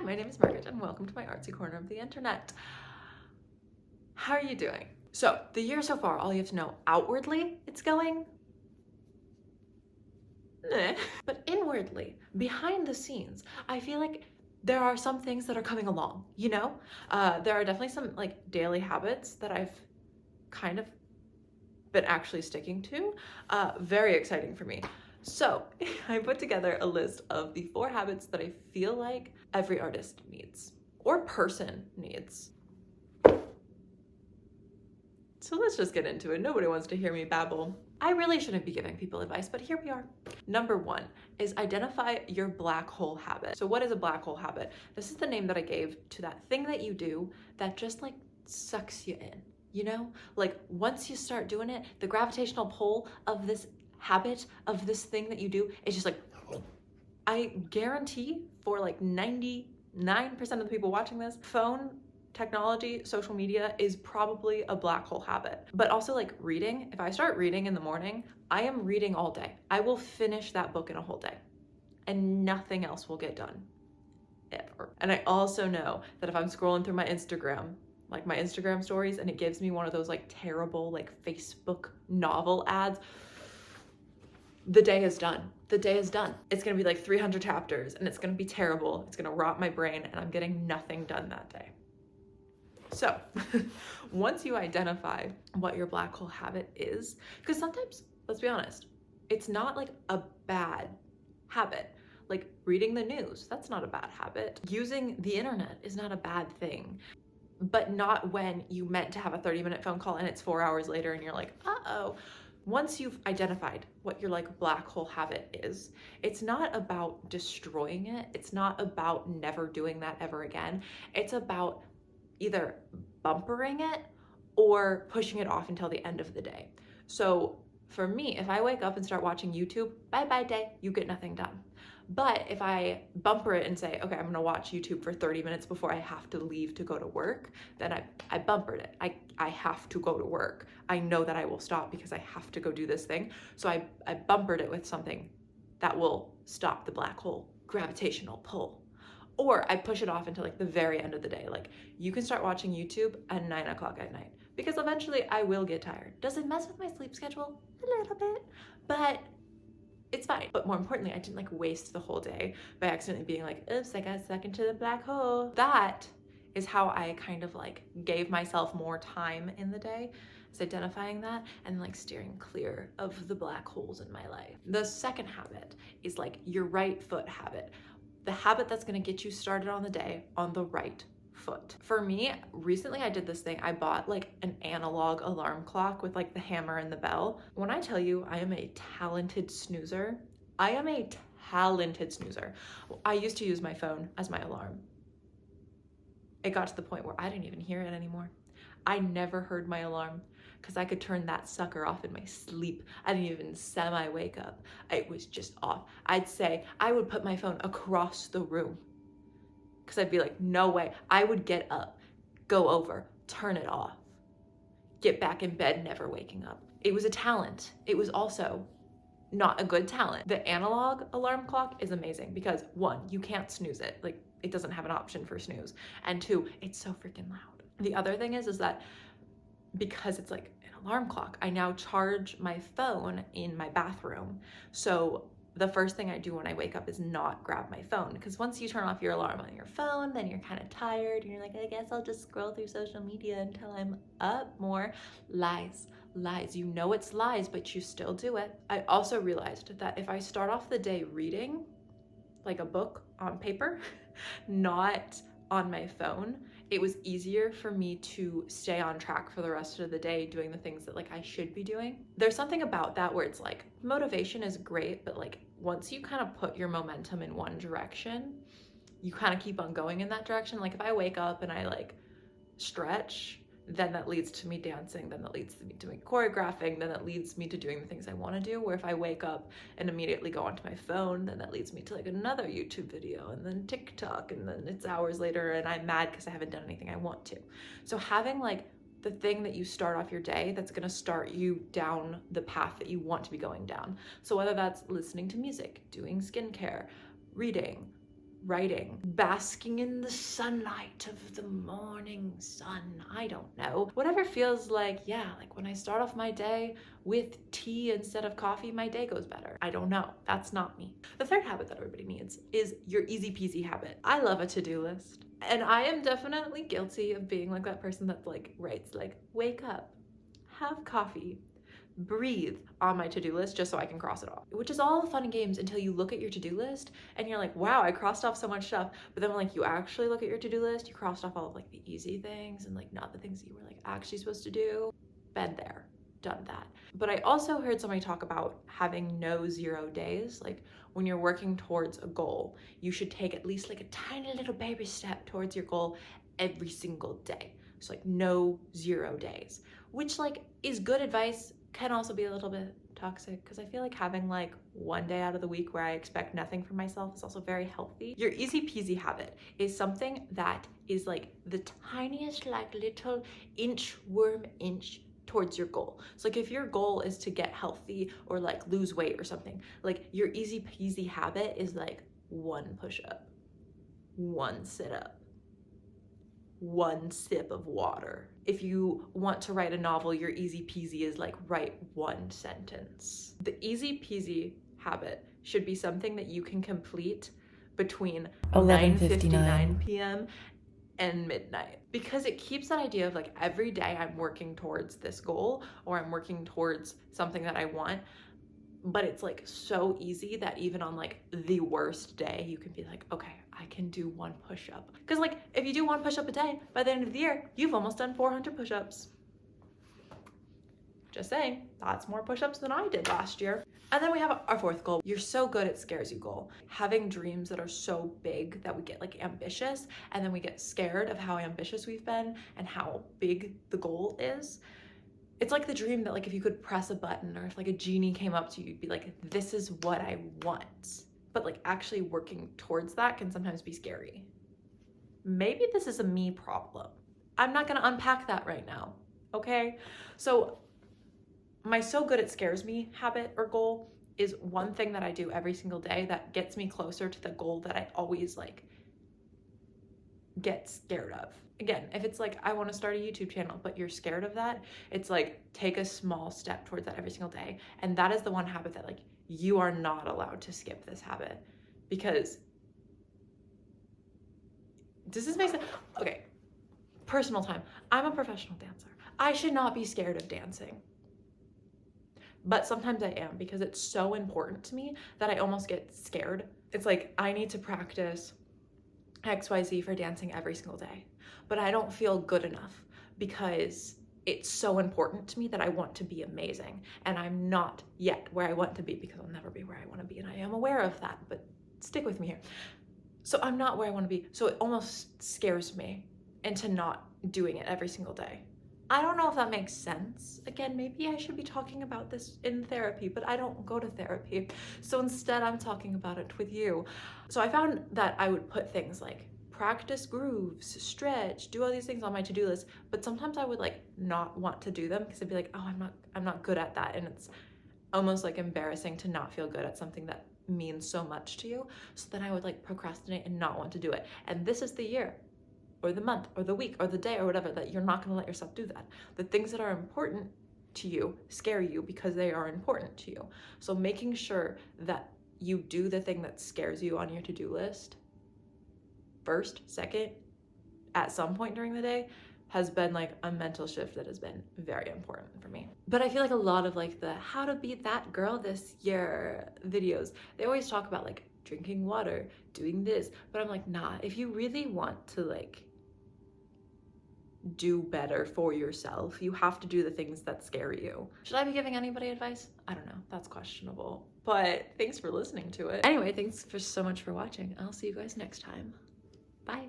my name is Margaret and welcome to my artsy corner of the internet. How are you doing? So the year so far, all you have to know, outwardly it's going meh. But inwardly, behind the scenes, I feel like there are some things that are coming along, you know? There are definitely some like daily habits that I've kind of been actually sticking to. Very exciting for me. So I put together a list of the 4 habits that I feel like every artist needs or person needs. So let's just get into it. Nobody wants to hear me babble. I really shouldn't be giving people advice, but here we are. Number 1 is identify your black hole habit. So what is a black hole habit? This is the name that I gave to that thing that you do that just like sucks you in, you know? Like once you start doing it, the gravitational pull of this habit, of this thing that you do, is just like, I guarantee for like 99% of the people watching this, phone technology, social media is probably a black hole habit. But also like reading, if I start reading in the morning, I am reading all day. I will finish that book in a whole day and nothing else will get done ever. And I also know that if I'm scrolling through my Instagram, like my Instagram stories, and it gives me one of those like terrible like Facebook novel ads, the day is done. The day is done. It's gonna be like 300 chapters and it's gonna be terrible. It's gonna rot my brain and I'm getting nothing done that day. So once you identify what your black hole habit is, because sometimes, let's be honest, it's not like a bad habit. Like reading the news, that's not a bad habit. Using the internet is not a bad thing, but not when you meant to have a 30-minute phone call and it's 4 hours later and you're like, uh-oh. Once you've identified what your like black hole habit is, it's not about destroying it. It's not about never doing that ever again. It's about either bumpering it or pushing it off until the end of the day. So for me, if I wake up and start watching YouTube, bye-bye day, you get nothing done. But if I bumper it and say, okay, I'm gonna watch YouTube for 30 minutes before I have to leave to go to work, then I bumpered it. I have to go to work. I know that I will stop because I have to go do this thing. So I bumpered it with something that will stop the black hole gravitational pull. Or I push it off until like the very end of the day. Like you can start watching YouTube at 9 o'clock at night because eventually I will get tired. Does it mess with my sleep schedule? A little bit, but it's fine. But more importantly, I didn't like waste the whole day by accidentally being like, oops, I got stuck into the black hole. That is how I kind of like gave myself more time in the day, is identifying that and like steering clear of the black holes in my life. The second habit is like your right foot habit. The habit that's gonna get you started on the day on the right foot. For me, recently I did this thing. I bought like an analog alarm clock with like the hammer and the bell. When I tell you I am a talented snoozer, I am a talented snoozer. I used to use my phone as my alarm. It got to the point where I didn't even hear it anymore. I never heard my alarm because I could turn that sucker off in my sleep. I didn't even semi-wake up. It was just off. I'd say I would put my phone across the room because I'd be like, no way. I would get up, go over, turn it off, get back in bed, never waking up. It was a talent. It was also not a good talent. The analog alarm clock is amazing because 1, you can't snooze it. Like it doesn't have an option for snooze. And 2, it's so freaking loud. The other thing is that because it's like an alarm clock, I now charge my phone in my bathroom. So the first thing I do when I wake up is not grab my phone, because once you turn off your alarm on your phone, then you're kind of tired and you're like, I guess I'll just scroll through social media until I'm up more. Lies. You know it's lies, but you still do it. I also realized that if I start off the day reading like a book on paper, not on my phone, it was easier for me to stay on track for the rest of the day doing the things that like I should be doing. There's something about that where it's like motivation is great, but like once you kind of put your momentum in one direction, you kind of keep on going in that direction. Like if I wake up and I like stretch, then that leads to me dancing, then that leads to me doing choreographing, then that leads me to doing the things I want to do. Where if I wake up and immediately go onto my phone, then that leads me to like another YouTube video and then TikTok, and then it's hours later and I'm mad because I haven't done anything I want to. So having like the thing that you start off your day that's going to start you down the path that you want to be going down. So whether that's listening to music, doing skincare, reading, writing, basking in the sunlight of the morning sun. I don't know. Whatever feels like, yeah, like when I start off my day with tea instead of coffee, my day goes better. I don't know. That's not me. The third habit that everybody needs is your easy peasy habit. I love a to-do list. And I am definitely guilty of being like that person that like writes like, wake up, have coffee, breathe on my to-do list just so I can cross it off, which is all fun and games until you look at your to-do list and you're like, wow, I crossed off so much stuff. But then when like you actually look at your to-do list, you crossed off all of like the easy things and like not the things that you were like actually supposed to do. Been there, done that. But I also heard somebody talk about having no 0 days. Like when you're working towards a goal, you should take at least like a tiny little baby step towards your goal every single day. So like no 0 days, which like is good advice, can also be a little bit toxic because I feel like having like 1 day out of the week where I expect nothing from myself is also very healthy. Your easy peasy habit is something that is like the tiniest like little worm inch towards your goal. So like if your goal is to get healthy or like lose weight or something, like your easy peasy habit is like 1 push-up, 1 sit-up, 1 sip of water. If you want to write a novel, your easy peasy is like write 1 sentence. The easy peasy habit should be something that you can complete between 9:59 p.m. and midnight, because it keeps that idea of like every day I'm working towards this goal or I'm working towards something that I want. But it's like so easy that even on like the worst day, you can be like, okay, I can do 1 push-up. Because like if you do 1 push-up a day, by the end of the year, you've almost done 400 push-ups. Just saying, that's more push-ups than I did last year. And then we have our 4th goal, you're so good it scares you goal. Having dreams that are so big that we get like ambitious and then we get scared of how ambitious we've been and how big the goal is. It's like the dream that like if you could press a button or if like a genie came up to you, you'd be like, this is what I want. But like actually working towards that can sometimes be scary. Maybe this is a me problem. I'm not gonna unpack that right now, okay? So my so good it scares me habit or goal is one thing that I do every single day that gets me closer to the goal that I always like get scared of. Again, if it's like, I want to start a YouTube channel, but you're scared of that, it's like, take a small step towards that every single day. And that is the one habit that like, you are not allowed to skip this habit, because does this make sense? Okay, personal time. I'm a professional dancer. I should not be scared of dancing. But sometimes I am, because it's so important to me that I almost get scared. It's like, I need to practice XYZ for dancing every single day, but I don't feel good enough because it's so important to me that I want to be amazing, and I'm not yet where I want to be, because I'll never be where I want to be, and I am aware of that, but stick with me here. So I'm not where I want to be, so it almost scares me into not doing it every single day. I don't know if that makes sense. Again, maybe I should be talking about this in therapy, but I don't go to therapy. So instead I'm talking about it with you. So I found that I would put things like practice grooves, stretch, do all these things on my to-do list, but sometimes I would like not want to do them because I'd be like, oh, I'm not good at that. And it's almost like embarrassing to not feel good at something that means so much to you. So then I would like procrastinate and not want to do it. And this is the year, or the month, or the week, or the day, or whatever, that you're not gonna let yourself do that. The things that are important to you scare you because they are important to you. So making sure that you do the thing that scares you on your to-do list first, second, at some point during the day, has been like a mental shift that has been very important for me. But I feel like a lot of like the how to be that girl this year videos, they always talk about like drinking water, doing this, but I'm like, nah, if you really want to like do better for yourself, you have to do the things that scare you. Should I be giving anybody advice? I don't know, that's questionable, but thanks for listening to it. Anyway, thanks so much for watching. I'll see you guys next time. Bye.